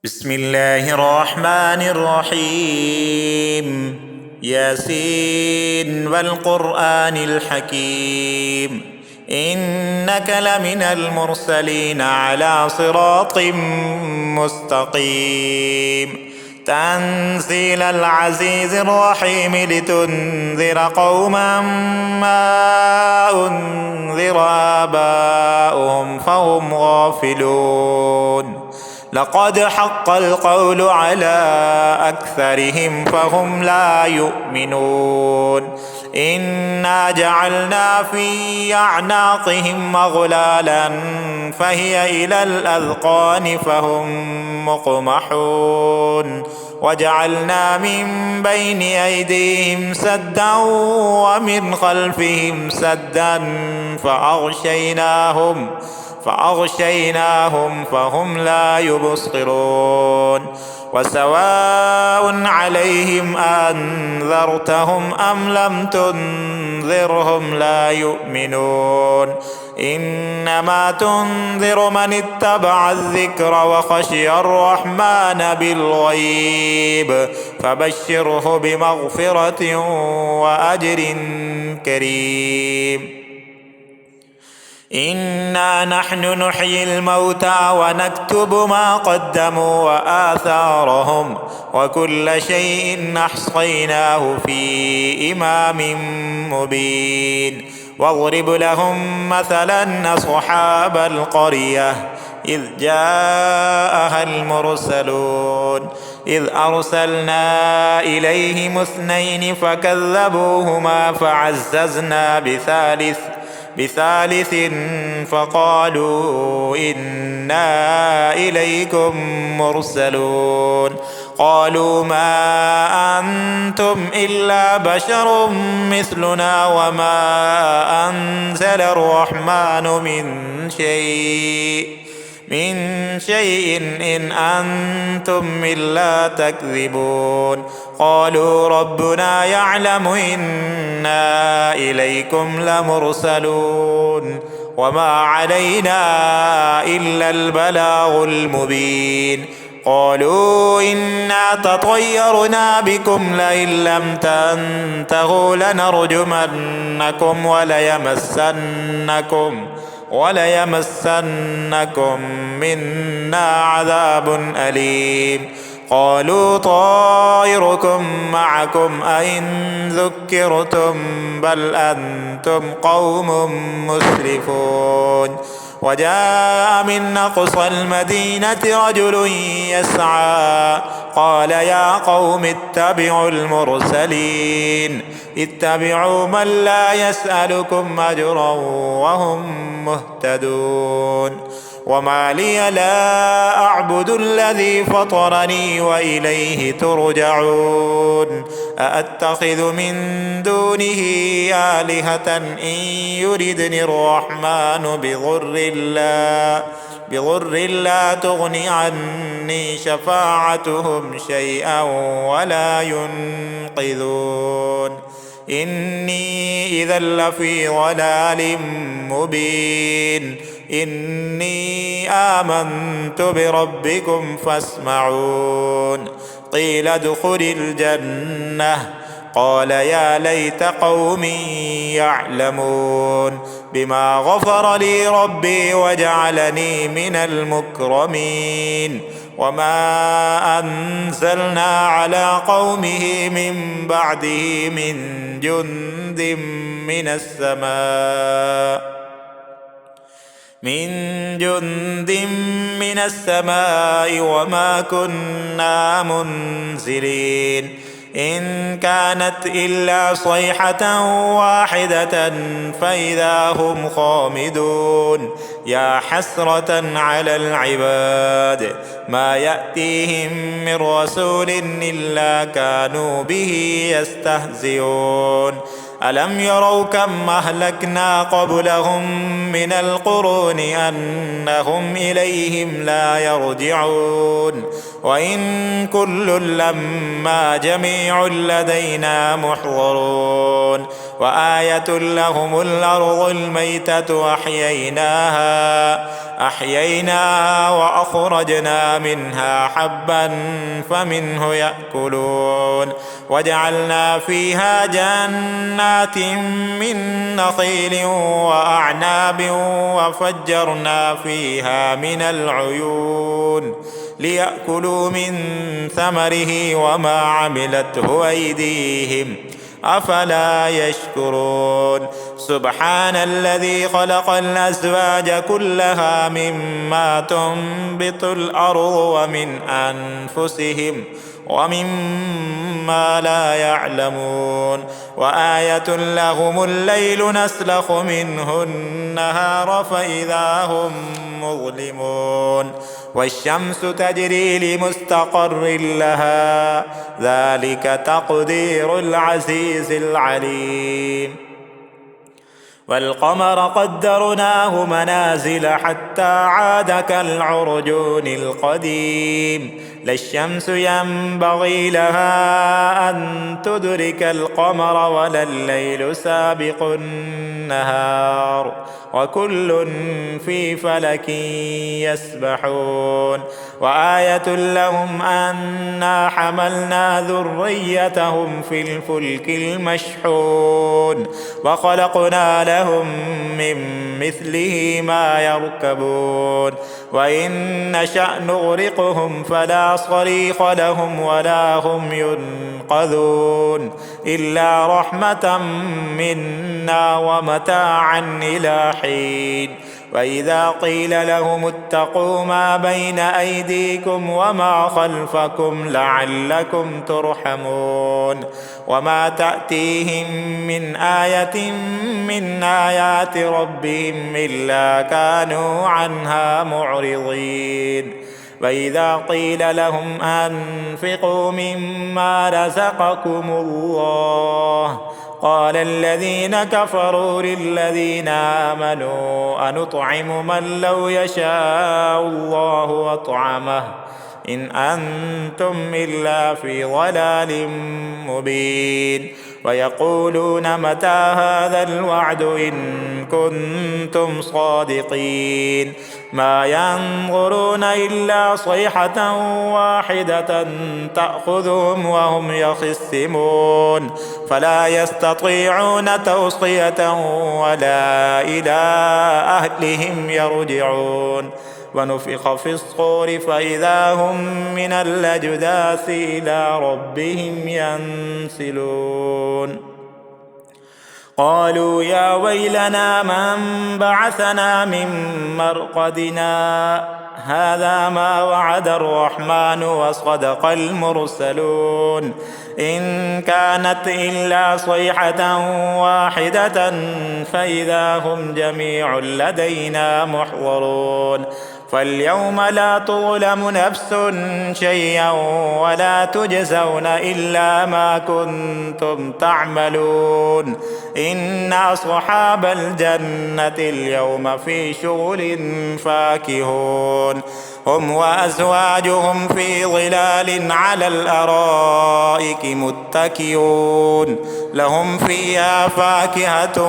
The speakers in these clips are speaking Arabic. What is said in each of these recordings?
بسم الله الرحمن الرحيم. ياسين والقرآن الحكيم، إنك لمن المرسلين على صراط مستقيم. تنزيل العزيز الرحيم لتنذر قوما ما أنذر آباؤهم فهم غافلون. لقد حق القول على أكثرهم فهم لا يؤمنون. إنا جعلنا في أعناقهم أغلالا فهي إلى الأذقان فهم مقمحون. وجعلنا من بين أيديهم سدا ومن خلفهم سدا فأغشيناهم فهم لا يبصرون. وسواء عليهم أنذرتهم أم لم تنذرهم لا يؤمنون. إنما تنذر من اتبع الذكر وخشي الرحمن بالغيب فبشره بمغفرة وأجر كريم. إنا نحن نحيي الموتى ونكتب ما قدموا وآثارهم وكل شيء أحصيناه في إمام مبين. واضرب لهم مثلا أصحاب القرية إذ جاءها المرسلون إذ أرسلنا إليهم 2 فكذبوهما فعززنا بثالث فقالوا إنا إليكم مرسلون. قالوا ما أنتم إلا بشر مثلنا وما أنزل الرحمن من شيء إن أنتم إلا تكذبون. قالوا ربنا يعلم إنا إليكم لمرسلون وما علينا إلا البلاغ المبين. قالوا إنا تطيرنا بكم لئن لم تنتهوا لنرجمنكم وليمسنكم منا عذاب أليم. قالوا طائركم معكم أئن ذكرتم بل أنتم قوم مسرفون. وجاء من أقصى المدينة رجل يسعى قال يا قوم اتبعوا المرسلين اتبعوا من لا يسألكم أجرا وهم مهتدون. وما لي لا أعبد الذي فطرني وإليه ترجعون. أأتخذ من دونه آلهة إن يردني الرحمن بضر لا تغني عني شفاعتهم شيئا ولا ينقذون. إني إذا لفي ضلال مبين. إني آمنت بربكم فاسمعون. قيل ادخل الجنة قال يا ليت قومي يعلمون بما غفر لي ربي وجعلني من المكرمين. وما أنزلنا على قومه من بعده من جند من السماء وما كنا منزلين. إن كانت إلا صيحة واحدة فإذا هم خامدون. يا حسرة على العباد ما يأتيهم من رسول إلا كانوا به يستهزئون. ألم يروا كم أهلكنا قبلهم من القرون أنهم إليهم لا يرجعون. وإن كل لما جميع لدينا محضرون. وآية لهم الأرض الميتة أحييناها أحييناها وأخرجنا منها حبا فمنه يأكلون وجعلنا فيها جنات من نخيل وأعناب وفجرنا فيها من العيون ليأكلوا من ثمره وما عملته أيديهم أفلا يشكرون سبحان الذي خلق الأزواج كلها مما تنبت الأرض ومن أنفسهم ومما لا يعلمون وآية لهم الليل نسلخ منه النهار فإذا هم مظلمون والشمس تجري لمستقر لها ذلك تقدير العزيز العليم والقمر قدرناه منازل حتى عاد كالعرجون القديم لا الشمس ينبغي لها أن تدرك القمر ولا الليل سابق النهار وكل في فلك يسبحون وآية لهم أنا حملنا ذريتهم في الفلك المشحون وخلقنا لهم من مثله ما يركبون وإن نشأ نغرقهم فلا صريخ لهم ولا هم ينقذون إلا رحمة منا ومتاعا إلى حين وإذا قيل لهم اتقوا ما بين أيديكم وما خلفكم لعلكم ترحمون وما تأتيهم من آية من آيات ربهم إلا كانوا عنها معرضين وإذا قيل لهم أنفقوا مما رزقكم الله قال الذين كفروا للذين آمنوا أنطعم من لو يشاء الله أطعمه إن أنتم إلا في ضلال مبين ويقولون متى هذا الوعد إن كنتم صادقين ما ينظرون إلا صيحة واحدة تأخذهم وهم يخصمون فلا يستطيعون توصية ولا إلى أهلهم يرجعون ونفخ في الصور فإذا هم من الأجداث إلى ربهم ينسلون قالوا يا ويلنا من بعثنا من مرقدنا هذا ما وعد الرحمن وصدق المرسلون إن كانت إلا صيحة واحدة فإذا هم جميع لدينا محضرون فاليوم لا تظلم نفس شيئا ولا تجزون إلا ما كنتم تعملون إن أصحاب الجنة اليوم في شغل فاكهون هم وأزواجهم في ظلال على الأرائك متكئون لهم فيها فاكهة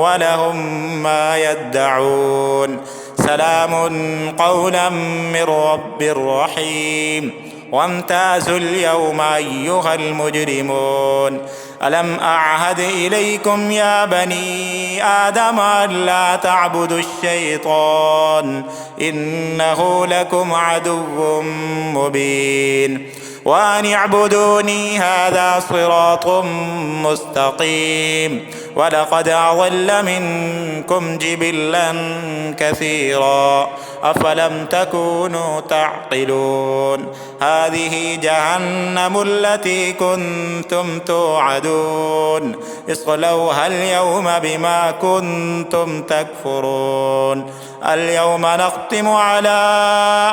ولهم ما يدعون سلام قولا من رب رحيم وامتازوا اليوم أيها المجرمون ألم أعهد إليكم يا بني آدم ألا تعبدوا الشيطان إنه لكم عدو مبين وأن اعبدوني هذا صراط مستقيم ولقد أضل منكم جبلا كثيرا أفلم تكونوا تعقلون هذه جهنم التي كنتم توعدون اصلوها اليوم بما كنتم تكفرون اليوم نختم على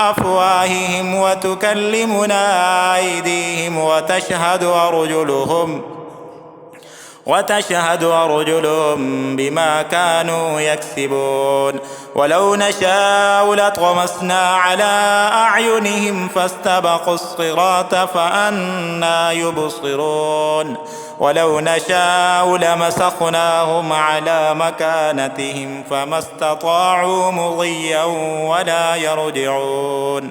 أفواههم وتكلمنا أيديهم وتشهد أرجلهم بما كانوا يكسبون ولو نشاء لطمسنا على أعينهم فاستبقوا الصراط فأنى يبصرون ولو نشاء لمسخناهم على مكانتهم فما استطاعوا مضيا ولا يرجعون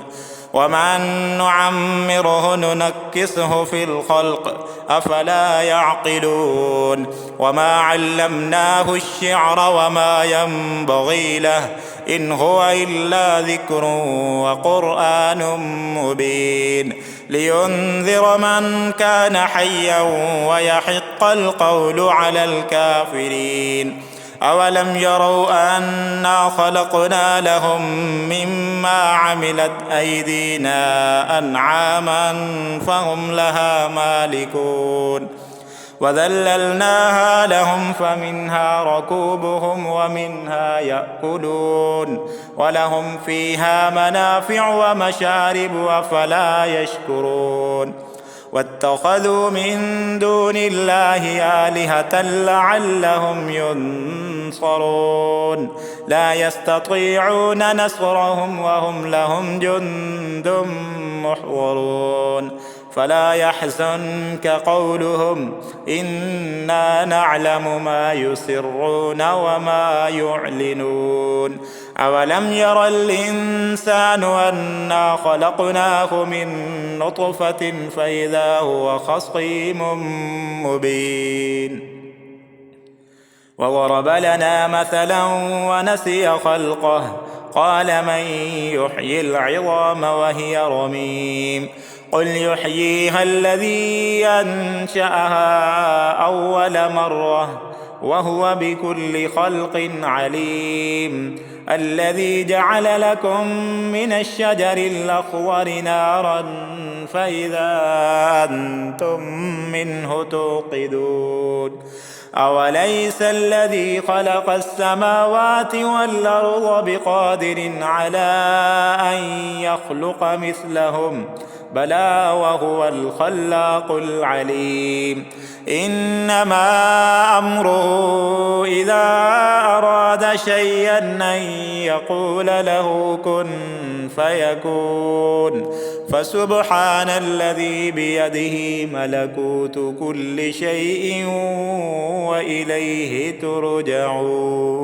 ومن نعمره ننكسه في الخلق أفلا يعقلون وما علمناه الشعر وما ينبغي له إن هو إلا ذكر وقرآن مبين لينذر من كان حيا ويحق القول على الكافرين أولم يروا أنا خلقنا لهم مما عملت أيدينا أنعاما فهم لها مالكون وذللناها لهم فمنها ركوبهم ومنها يأكلون ولهم فيها منافع ومشارب أفلا يشكرون واتخذوا من دون الله آلهة لعلهم ينصرون لا يستطيعون نصرهم وهم لهم جند محضرون فلا يحزنك قولهم إنا نعلم ما يسرون وما يعلنون أولم ير الإنسان أنا خلقناه من نطفة فإذا هو خصيم مبين وضرب لنا مثلا ونسي خلقه قال من يحيي العظام وهي رميم قل يحييها الذي أنشأها أول مرة وهو بكل خلق عليم الذي جعل لكم من الشجر الأخضر نارا فإذا أنتم منه توقدون أوليس الذي خلق السماوات والأرض بقادر على أن يخلق مثلهم بلى وهو الخلاق العليم إنما أمره إذا أراد شيئا أن يقول له كن فيكون فسبحان الذي بيده ملكوت كل شيء وإليه ترجعون.